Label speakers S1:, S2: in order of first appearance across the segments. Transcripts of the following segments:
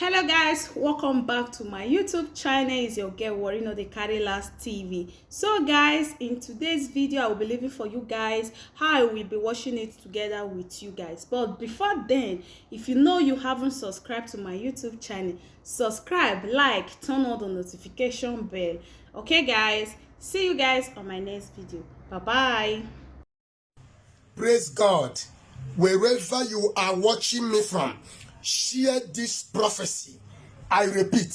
S1: Hello guys, welcome back to my YouTube channel. It's your girl Warri, no the carry last TV. So guys, in today's video I will be leaving for you guys how I will be watching it together with you guys. But before then, if you know you haven't subscribed to my YouTube channel, subscribe, like, turn on the notification bell. Okay guys, see you guys on my next video. Bye bye.
S2: Praise God. Wherever you are watching me from, share this prophecy. I repeat,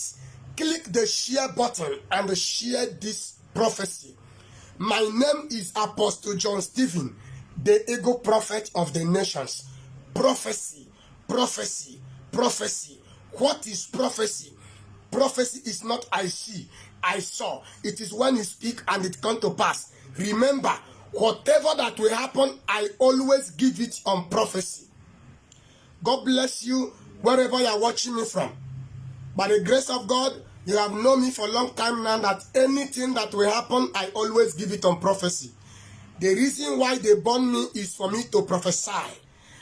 S2: click the share button and share this prophecy. My name is Apostle John Stephen, the ego prophet of the nations. Prophecy, prophecy, prophecy. What is prophecy? Prophecy is not I see, I saw. It is when you speak and it comes to pass. Remember, whatever that will happen, I always give it on prophecy. God bless you wherever you are watching me from. By the grace of God, you have known me for a long time now that anything that will happen, I always give it on prophecy. The reason why they born me is for me to prophesy.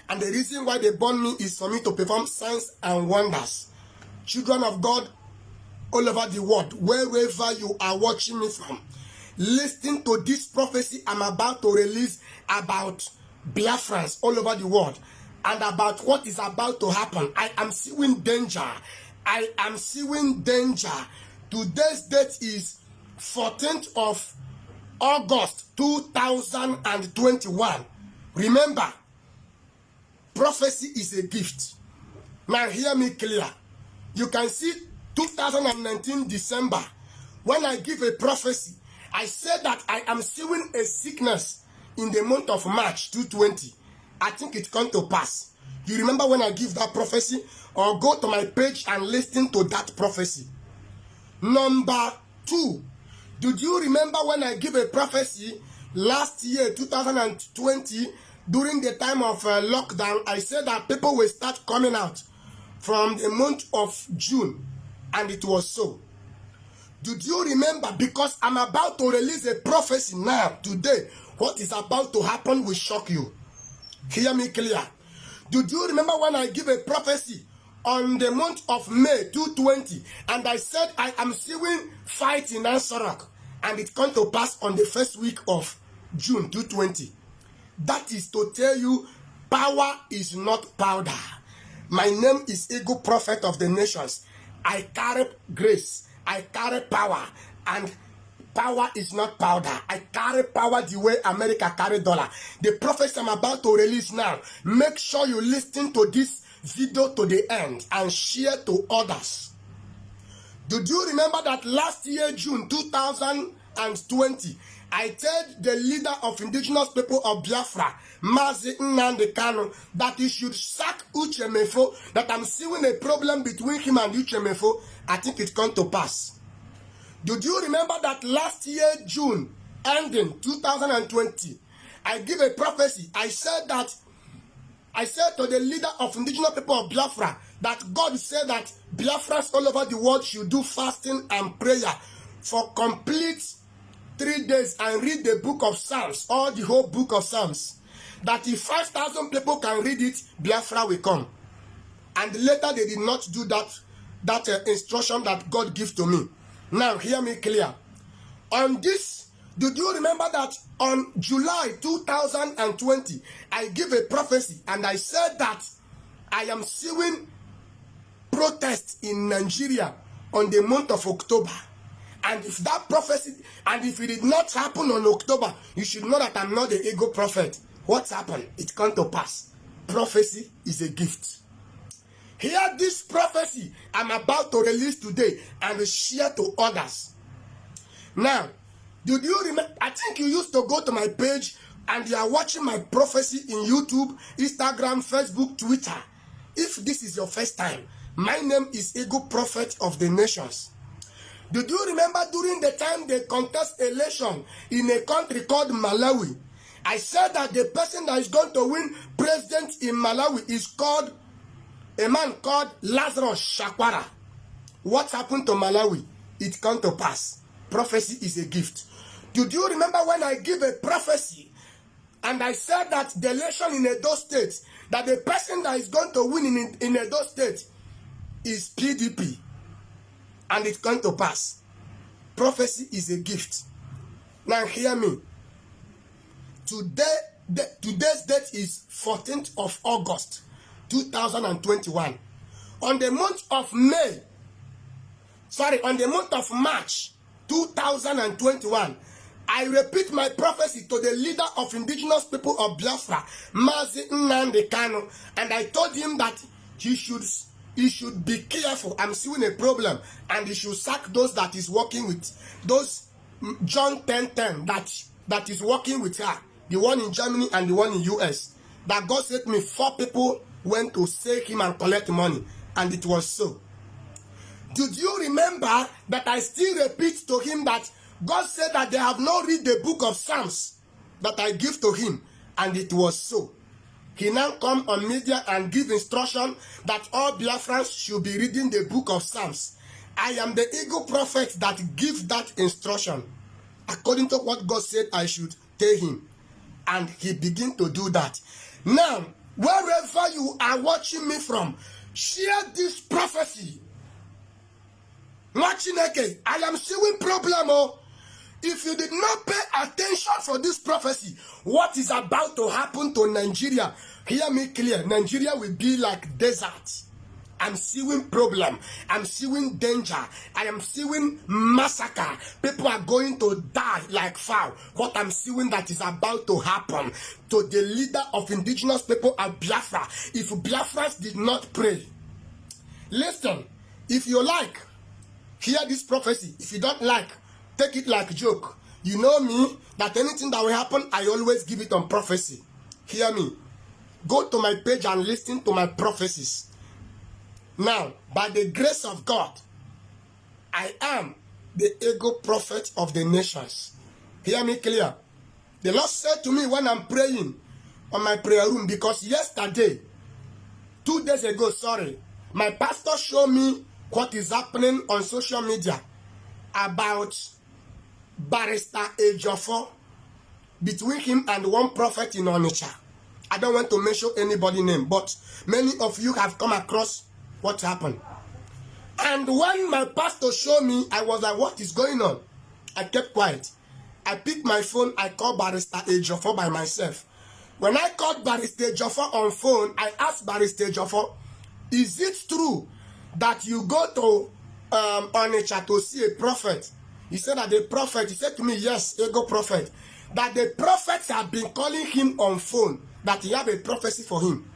S2: And the reason why they born me is for me to perform signs and wonders. Children of God all over the world, wherever you are watching me from, listen to this prophecy I'm about to release about Biafrans all over the world and about what is about to happen. I am seeing danger. I am seeing danger. Today's date is 14th of August 2021. Remember, prophecy is a gift. Now hear me clear. You can see 2019 December, when I give a prophecy, I said that I am seeing a sickness in the month of March 2020. I think it come to pass. You remember when I give that prophecy? Or go to my page and listen to that prophecy. Number 2. Did you remember when I give a prophecy last year, 2020, during the time of lockdown? I said that people will start coming out from the month of June. And it was so. Did you remember? Because I'm about to release a prophecy now, today. What is about to happen will shock you. Hear me clear. Did you remember when I give a prophecy on the month of May 2020? And I said I am seeing fight in Ansarok. And it come to pass on the first week of June 2020. That is to tell you, power is not powder. My name is Ego Prophet of the Nations. I carry grace. I carry power, and power is not powder. I carry power the way America carry dollar. The prophecy I'm about to release now, make sure you listen to this video to the end and share to others. Did you remember that last year, June 2020, I told the leader of indigenous people of Biafra, Mazi Nnamdi Kanu, that he should sack Uchemefo, that I'm seeing a problem between him and Uchemefo. I think it come to pass. Did you remember that last year, June, ending 2020, I give a prophecy. I said to the leader of indigenous people of Biafra that God said that Biafrans all over the world should do fasting and prayer for complete 3 days and read the book of Psalms, or the whole book of Psalms. That if 5,000 people can read it, Biafra will come. And later they did not do that instruction that God gave to me. Now hear me clear. On this, did you remember that on July 2020, I gave a prophecy and I said that I am seeing protests in Nigeria on the month of October. And if that prophecy, and if it did not happen on October, you should know that I'm not the ego prophet. What's happened? It come to pass. Prophecy is a gift. Hear this prophecy I'm about to release today and share to others. Now, did you remember? I think you used to go to my page and you are watching my prophecy in YouTube, Instagram, Facebook, Twitter. If this is your first time, my name is Ego Prophet of the Nations. Did you remember during the time they contest election in a country called Malawi? I said that the person that is going to win president in Malawi is called a man called Lazarus Shakwara. What happened to Malawi? It come to pass. Prophecy is a gift. Did you remember when I give a prophecy and I said that the election in Edo State, that the person that is going to win in Edo State is PDP, and it's going to pass. Prophecy is a gift. Now hear me. Today's date is 14th of August 2021. On the month of March 2021, I repeat my prophecy to the leader of indigenous people of Biafra, Mazi Nnamdi Kanu, and I told him that he should be careful. I'm seeing a problem, and he should sack those that is working with, those John 10:10 that is working with her, the one in Germany and the one in US. That God said to me 4 people went to save him and collect money, and it was so. Did you remember that I still repeat to him that God said that they have not read the book of Psalms that I give to him, and it was so. He now come on media and give instruction that all Biafrans should be reading the book of Psalms. I am the ego prophet that give that instruction according to what God said I should tell him, and he begin to do that. Now, wherever you are watching me from, share this prophecy. I am seeing problem. If you did not pay attention for this prophecy, what is about to happen to Nigeria? Hear me clear. Nigeria will be like desert. I'm seeing problem. I'm seeing danger. I am seeing massacre. People are going to die like fowl. What I'm seeing that is about to happen to the leader of indigenous people of Biafra. If Biafrans did not pray. Listen, if you like, hear this prophecy. If you don't like, take it like a joke. You know me, that anything that will happen, I always give it on prophecy. Hear me. Go to my page and listen to my prophecies. Now, by the grace of God, I am the ego prophet of the nations. Hear me clear. The Lord said to me when I'm praying on my prayer room, because yesterday, 2 days ago, my pastor showed me what is happening on social media about Barrister Ejiofor, between him and one prophet in Onitsha. I don't want to mention anybody's name, but many of you have come across what happened. And when my pastor showed me, I was like, what is going on? I kept quiet. I picked my phone, I called Barrister Ejiofor by myself. When I called Barrister Ejiofor on phone, I asked Barrister Ejiofor, is it true that you go to Onitsha to see a prophet? He said that the prophet, he said to me, yes, ego prophet, that the prophets have been calling him on phone, that he have a prophecy for him.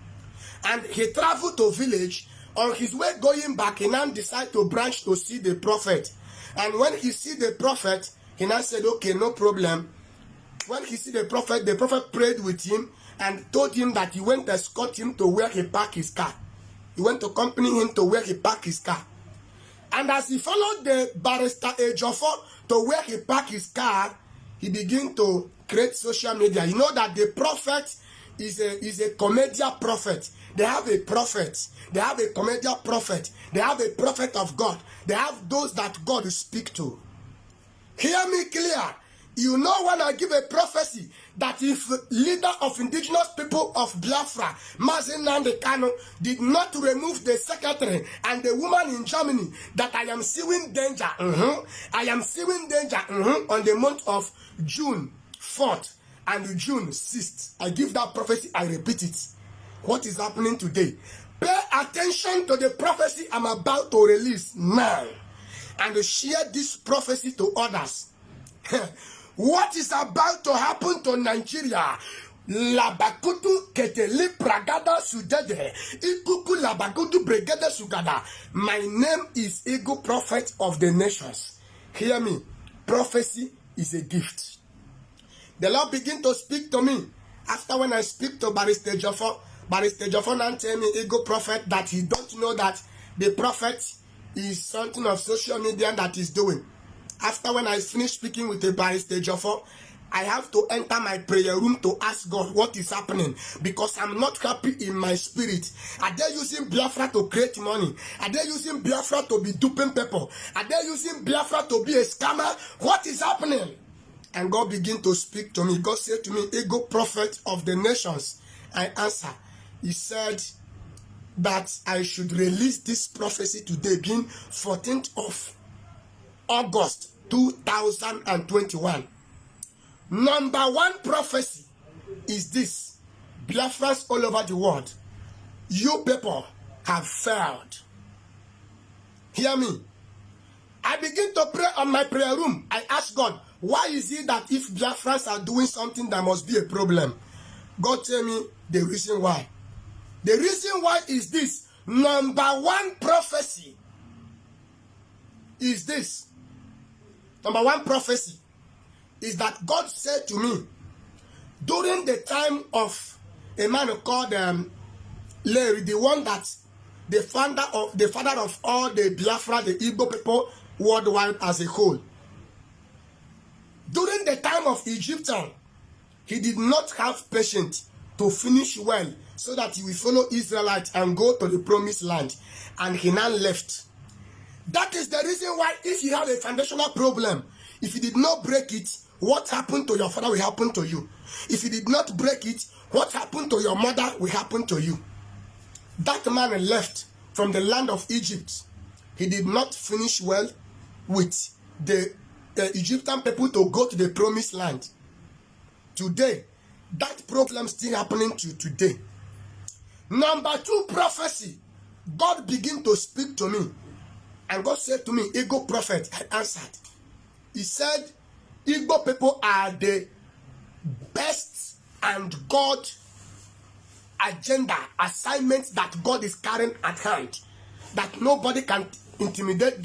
S2: And he traveled to village. On his way going back, he now decided to branch to see the prophet. And when he see the prophet, he now said, okay, no problem. When he see the prophet prayed with him and told him that he went to escort him to where he parked his car. He went to accompany him to where he parked his car. And as he followed the Barrister Ejiofor to where he parked his car, he began to create social media. You know that the prophet is a comedian prophet. They have a prophet. They have a comedian prophet. They have a prophet of God. They have those that God speak to. Hear me clear. You know when I give a prophecy that if leader of indigenous people of Biafra, Mazi Nnamdi Kanu, did not remove the secretary and the woman in Germany, that I am seeing danger. I am seeing danger on the month of June 4th and June 6th. I give that prophecy, I repeat it. What is happening today? Pay attention to the prophecy I'm about to release now and share this prophecy to others. What is about to happen to Nigeria? Labakutu keteli pragada sudede ikuku labakutu brigade sugada. My name is Ego Prophet of the Nations. Hear me. Prophecy is a gift. The Lord begin to speak to me after when I speak to Barrister Ejiofor. Barrister Ejiofor now tell me, Ego Prophet, that he don't know that the prophet is something of social media that he's doing. After when I finish speaking with the Barrister Ejiofor, I have to enter my prayer room to ask God what is happening, because I'm not happy in my spirit. Are they using Biafra to create money? Are they using Biafra to be duping people? Are they using Biafra to be a scammer? What is happening? And God began to speak to me. God said to me, Ego Prophet of the Nations. I answer. He said, that I should release this prophecy today, being 14th of August 2021. Number one prophecy is this: Biafrans all over the world, you people have failed. Hear me. I begin to pray on my prayer room. I ask God, why is it that if Biafrans are doing something, there must be a problem? God tell me the reason why. The reason why is this: number one prophecy is this. Number one prophecy is that God said to me during the time of a man called Larry, the one that the father of all the Biafra, the Igbo people worldwide as a whole. During the time of Egyptian, he did not have patience to finish well so that he will follow Israelites and go to the promised land, and he now left. That is the reason why, if you have a foundational problem, if you did not break it, what happened to your father will happen to you. If you did not break it, what happened to your mother will happen to you. That man left from the land of Egypt. He did not finish well with the Egyptian people to go to the promised land. Today, that problem still happening to today. Number two prophecy, God began to speak to me. And God said to me, Igbo prophet, I answered. He said, Igbo people are the best, and God agenda, assignments that God is carrying at hand, that nobody can intimidate